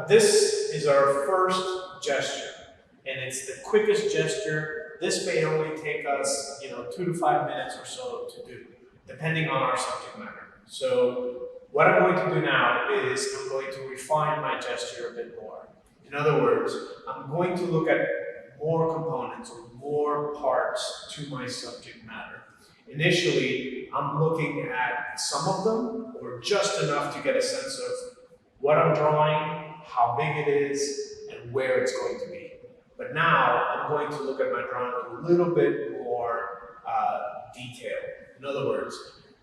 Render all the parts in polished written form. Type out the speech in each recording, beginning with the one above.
this is our first gesture, and it's the quickest gesture. This may only take us, 2 to 5 minutes or so to do, depending on our subject matter. So what I'm going to do now is I'm going to refine my gesture a bit more. In other words, I'm going to look at more components or more parts to my subject matter. Initially, I'm looking at some of them, or just enough to get a sense of what I'm drawing, how big it is, and where it's going to be. But now, I'm going to look at my drawing a little bit more detailed. In other words,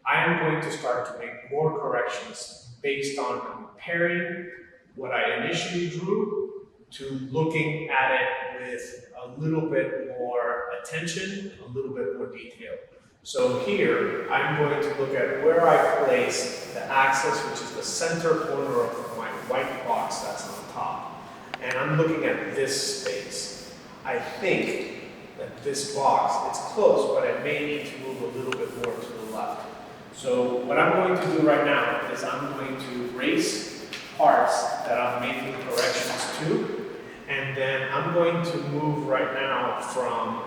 I am going to start to make more corrections based on comparing what I initially drew to looking at it with a little bit more attention, a little bit more detail. So here, I'm going to look at where I place the axis, which is the center corner of my white box that's on top. And I'm looking at this space. I think that this box, it's close, but I may need to move a little bit more to the left. So what I'm going to do right now is I'm going to erase parts that I'm making corrections to, and then I'm going to move right now from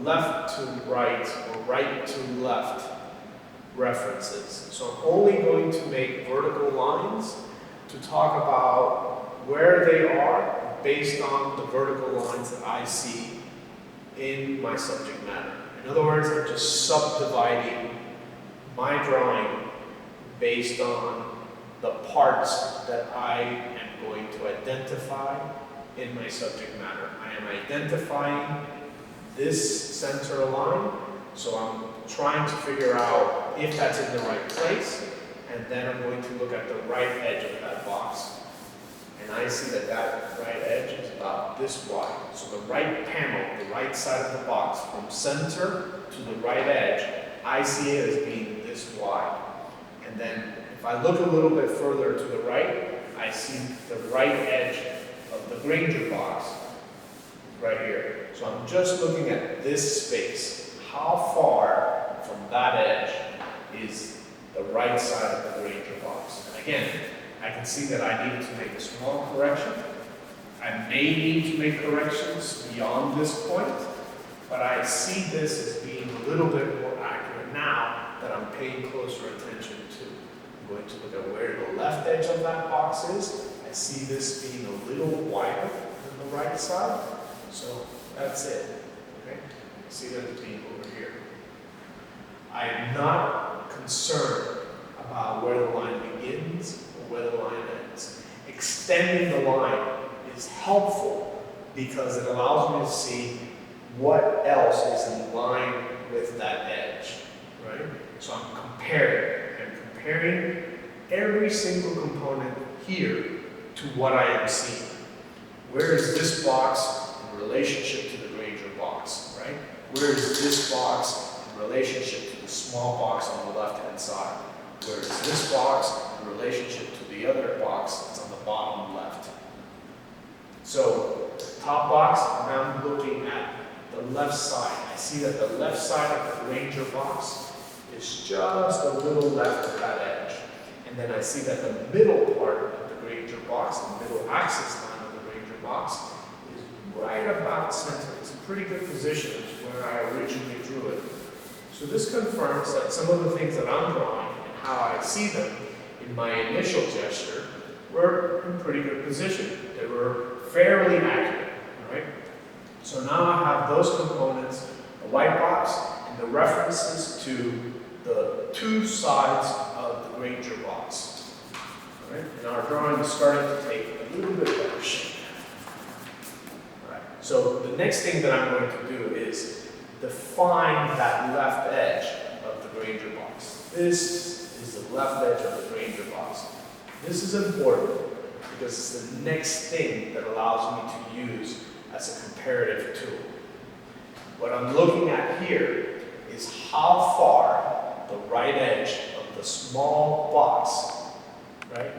left to right or right to left references. So I'm only going to make vertical lines to talk about where they are based on the vertical lines that I see in my subject matter. In other words, I'm just subdividing my drawing based on the parts that I am going to identify in my subject matter. I am identifying this center line, so I'm trying to figure out if that's in the right place, and then I'm going to look at the right edge of that box. And I see that that right edge is about this wide. So the right panel, the right side of the box, from center to the right edge, I see it as being this wide. And then if I look a little bit further to the right, I see the right edge of the Granger box right here. So I'm just looking at this space. How far from that edge is the right side of the Granger box? And again, I can see that I needed to make a small correction. I may need to make corrections beyond this point, but I see this as being a little bit more accurate now that I'm paying closer attention to. I'm going to look at where the left edge of that box is. I see this being a little wider than the right side. So that's it. Okay? See that as being over here. I am not concerned about where the line begins or where the line ends. Extending the line is helpful because it allows me to see what else is in line with that edge. Right? So I'm comparing every single component here to what I am seeing. Where is this box in relationship to the Granger box, right? Where is this box in relationship to the small box on the left-hand side? Where is this box in relationship to the other box that's on the bottom left? So, top box, now I'm looking at the left side. I see that the left side of the Granger box is just a little left of that edge. And then I see that the middle part of the Granger box, the middle axis line of the Granger box, is right about center. It's a pretty good position where I originally drew it. So this confirms that some of the things that I'm drawing and how I see them in my initial gesture were in pretty good position. They were fairly accurate, all right? So now I have those components, the white box, and the references to the two sides of the Granger box. All right? And our drawing is starting to take a little bit better shape. All right. So the next thing that I'm going to do is define that left edge of the Granger box. This is the left edge of the Granger box. This is important because it's the next thing that allows me to use as a comparative tool. What I'm looking at here is how far the right edge of the small box, right,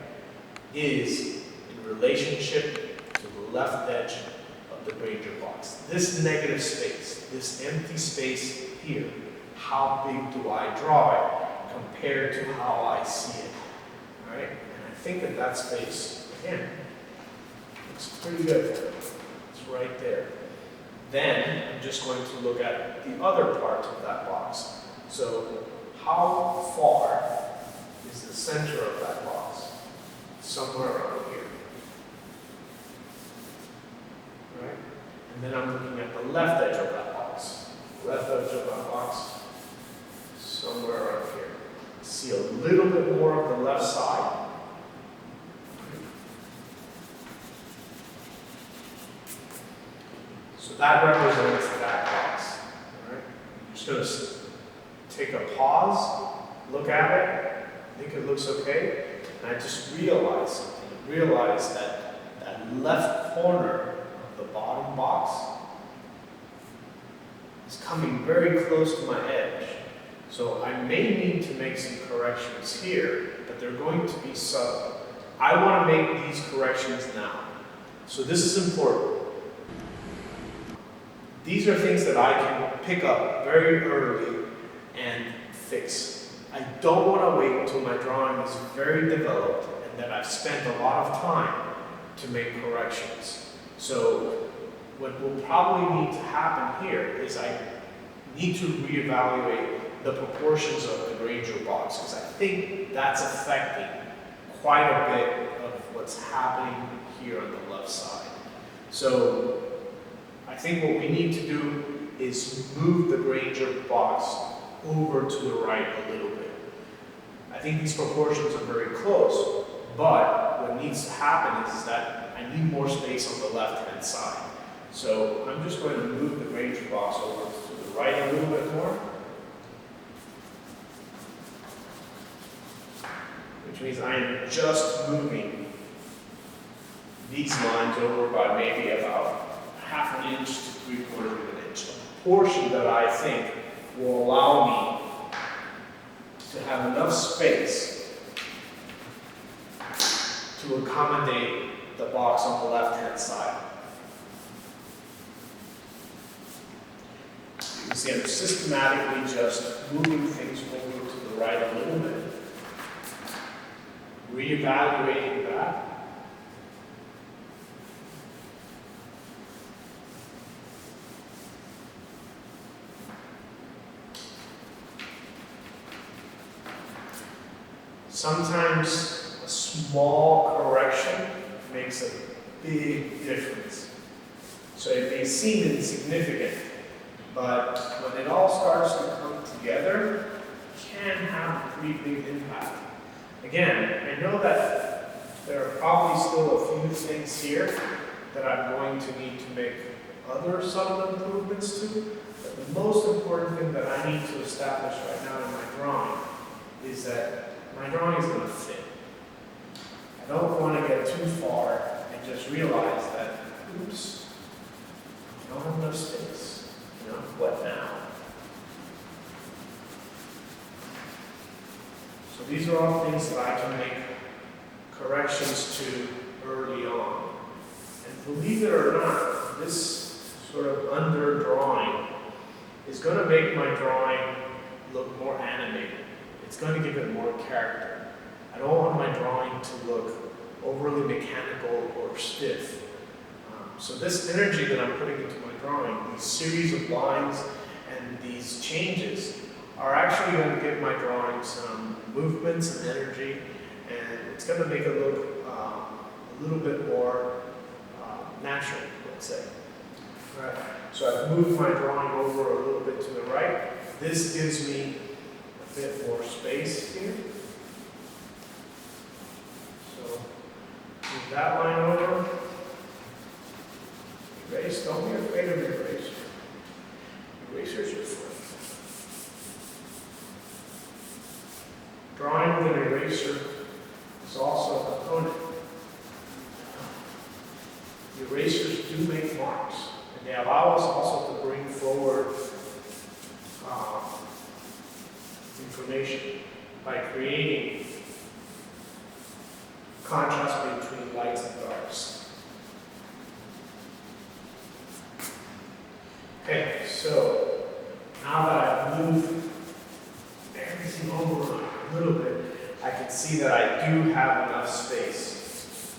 is in relationship to the left edge of the Granger box. This negative space, this empty space here, how big do I draw it compared to how I see it, all right? And I think that that space, again, looks pretty good. It's right there. Then I'm just going to look at the other part of that box. So how far is the center of that box? Somewhere around here. Right? And then I'm looking at the left edge of that box. Left edge of that box, somewhere around here. See a little bit more of the left side. So that represents that box. All right? I'm just going to take a pause, look at it, I think it looks okay, and I just realized something. I realized that that left corner of the bottom box is coming very close to my edge. So I may need to make some corrections here, but they're going to be subtle. I want to make these corrections now. So this is important. These are things that I can pick up very early and fix. I don't want to wait until my drawing is very developed and that I've spent a lot of time to make corrections. So what will probably need to happen here is I need to reevaluate the proportions of the Granger box, because I think that's affecting quite a bit of what's happening here on the left side. So I think what we need to do is move the Granger box over to the right a little bit. I think these proportions are very close, but what needs to happen is that I need more space on the left-hand side. So I'm just going to move the Granger box over to the right a little bit more, which means I am just moving these lines over by maybe about 1/2 inch to 3/4 inch, a portion that I think will allow me to have enough space to accommodate the box on the left-hand side. You can see I'm systematically just moving things over to the right a little bit, reevaluating that. Sometimes a small correction makes a big difference. So it may seem insignificant, but when it all starts to come together, it can have a pretty big impact. Again, I know that there are probably still a few things here that I'm going to need to make other subtle improvements to, but the most important thing that I need to establish right now in my drawing is that my drawing is going to fit. I don't want to get too far and just realize that, oops, I don't have enough space. You know, what now? So these are all things that I can make corrections to early on. And believe it or not, this sort of under drawing is going to make my drawing look more animated. It's going to give it more character. I don't want my drawing to look overly mechanical or stiff. So this energy that I'm putting into my drawing, these series of lines and these changes, are actually going to give my drawing some movements and energy, and it's going to make it look a little bit more natural, let's say. All right. So I've moved my drawing over a little bit to the right. This gives me a bit more space here. So move that line over. Erase, don't be afraid of the eraser. Erasers are fun. Drawing with an eraser is also a component. The erasers do make marks, and they allow us also to bring forward information by creating contrast between lights and darks. Okay, so now that I've moved everything over a little bit, I I can see that I do have enough space.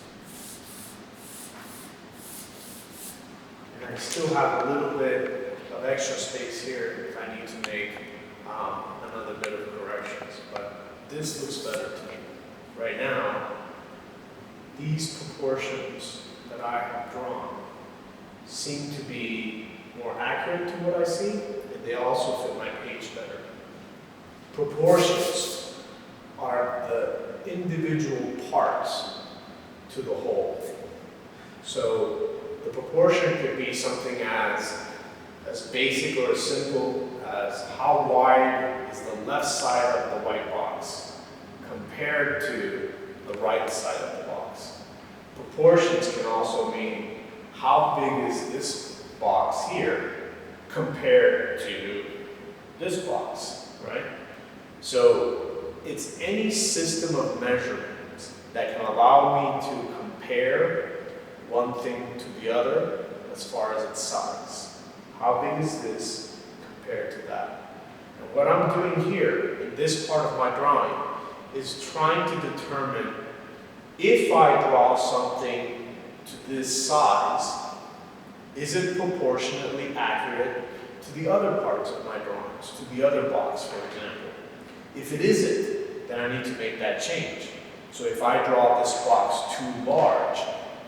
And I still have a little bit of extra space here if I need to make another bit of corrections. But this looks better to me. Right now, these proportions that I have drawn seem to be more accurate to what I see, and they also fit my page better. Proportions are the individual parts to the whole. So the proportion could be something as basic or as simple as how wide is the left side of the white box compared to the right side of the box. Proportions can also mean how big is this box here compared to this box, right? So it's any system of measurements that can allow me to compare one thing to the other as far as its size. How big is this compared to that? And what I'm doing here in this part of my drawing is trying to determine if I draw something to this size, is it proportionately accurate to the other parts of my drawings, to the other box, for example? If it isn't, then I need to make that change. So if I draw this box too large,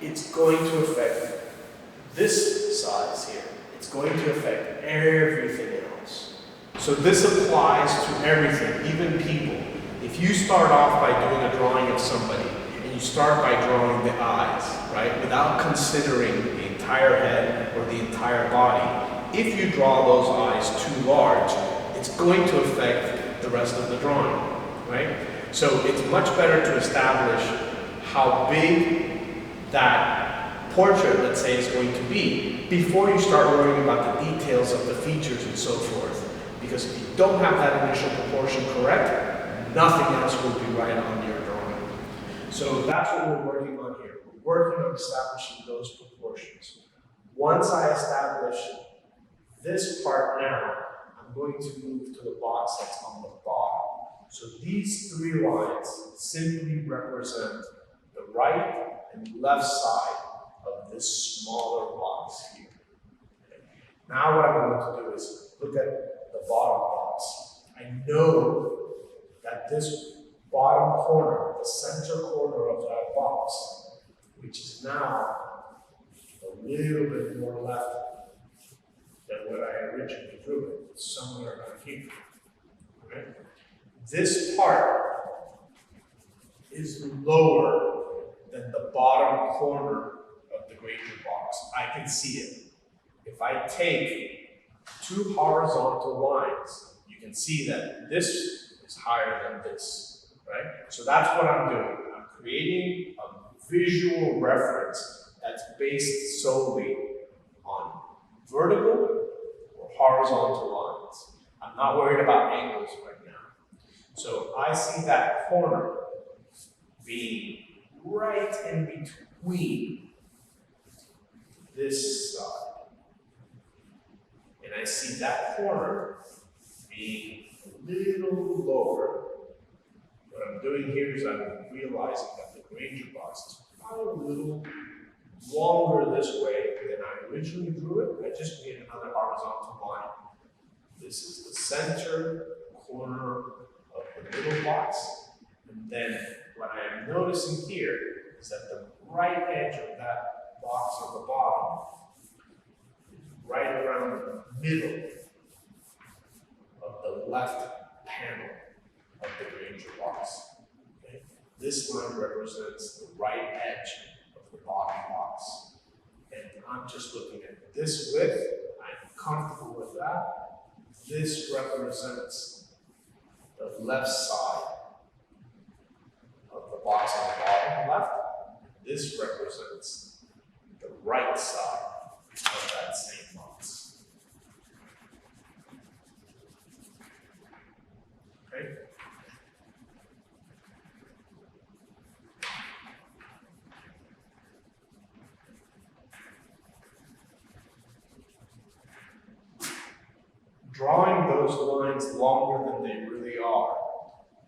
it's going to affect this size here. It's going to affect everything else. So this applies to everything, even people. If you start off by doing a drawing of somebody, and you start by drawing the eyes, right, without considering the entire head or the entire body, if you draw those eyes too large, it's going to affect the rest of the drawing, right? So it's much better to establish how big that portrait, let's say, is going to be before you start worrying about the details of the features and so forth. Because if you don't have that initial proportion correct, nothing else will be right on your drawing. So that's what we're working on here. We're working on establishing those proportions. Once I establish this part now, I'm going to move to the box that's on the bottom. So these three lines simply represent the right and left side of this smaller box here. Okay. Now what I'm going to do is look at the bottom box. I know that this bottom corner, the center corner of that box, which is now a little bit more left than what I originally drew it, it's somewhere around here. Okay. This part is lower than the bottom corner of the Granger box. I can see it. If I take two horizontal lines, you can see that this is higher than this, right? So that's what I'm doing. I'm creating a visual reference that's based solely on vertical or horizontal lines. I'm not worried about angles right now. So I see that corner being right in between this side. And I see that corner being a little lower. What I'm doing here is I'm realizing that the Granger box is probably a little longer this way than I originally drew it. I just made another horizontal line. This is the center corner of the middle box. And then what I am noticing here is that the right edge of that box on the bottom is right around the middle of the left panel of the Granger box. Okay? This line represents the right edge of the bottom box. And I'm just looking at this width. I'm comfortable with that. This represents the left side of the box on the bottom left. This represents the right side of that same box. Okay? Drawing those lines longer than they really are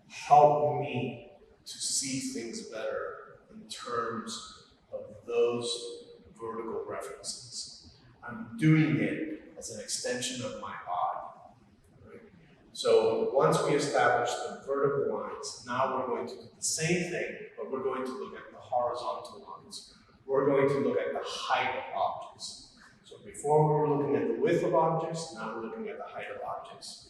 help me to see things better in terms of those vertical references. I'm doing it as an extension of my eye. Right? So once we establish the vertical lines, now we're going to do the same thing, but we're going to look at the horizontal lines. We're going to look at the height of objects. So before we were looking at the width of objects, now we're looking at the height of objects.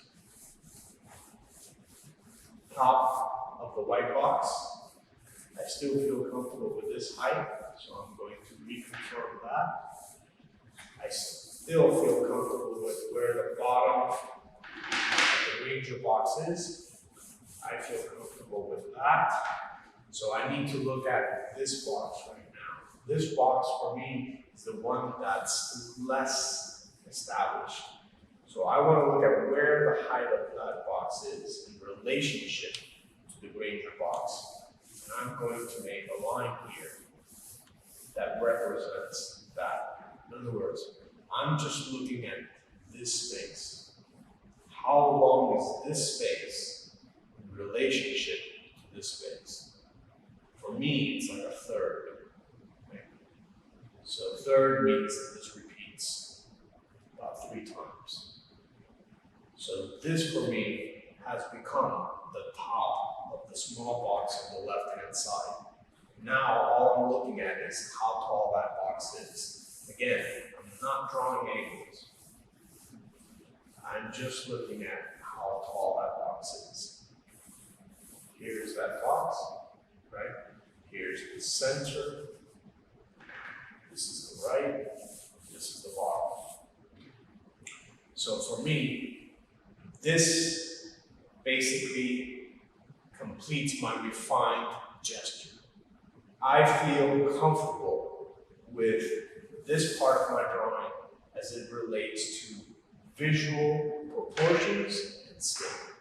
Top of the white box, I still feel comfortable with this height, so I'm going to reconfirm that. I still feel comfortable with where the bottom of the ranger box is. I feel comfortable with that. So I need to look at this box right now. This box for me is the one that's less established. So I want to look at where the height of that box is in relationship to the Granger box. And I'm going to make a line here that represents that. In other words, I'm just looking at this space. How long is this space in relationship to this space? For me, it's like a third. Okay? So third means that this repeats about 3 times. So this for me has become the top of the small box on the left-hand side. Now all I'm looking at is how tall that box is. Again, I'm not drawing angles. I'm just looking at how tall that box is. Here's that box, right? Here's the center. This is the right. This is the bottom. So for me, this basically completes my refined gesture. I feel comfortable with this part of my drawing as it relates to visual proportions and scale.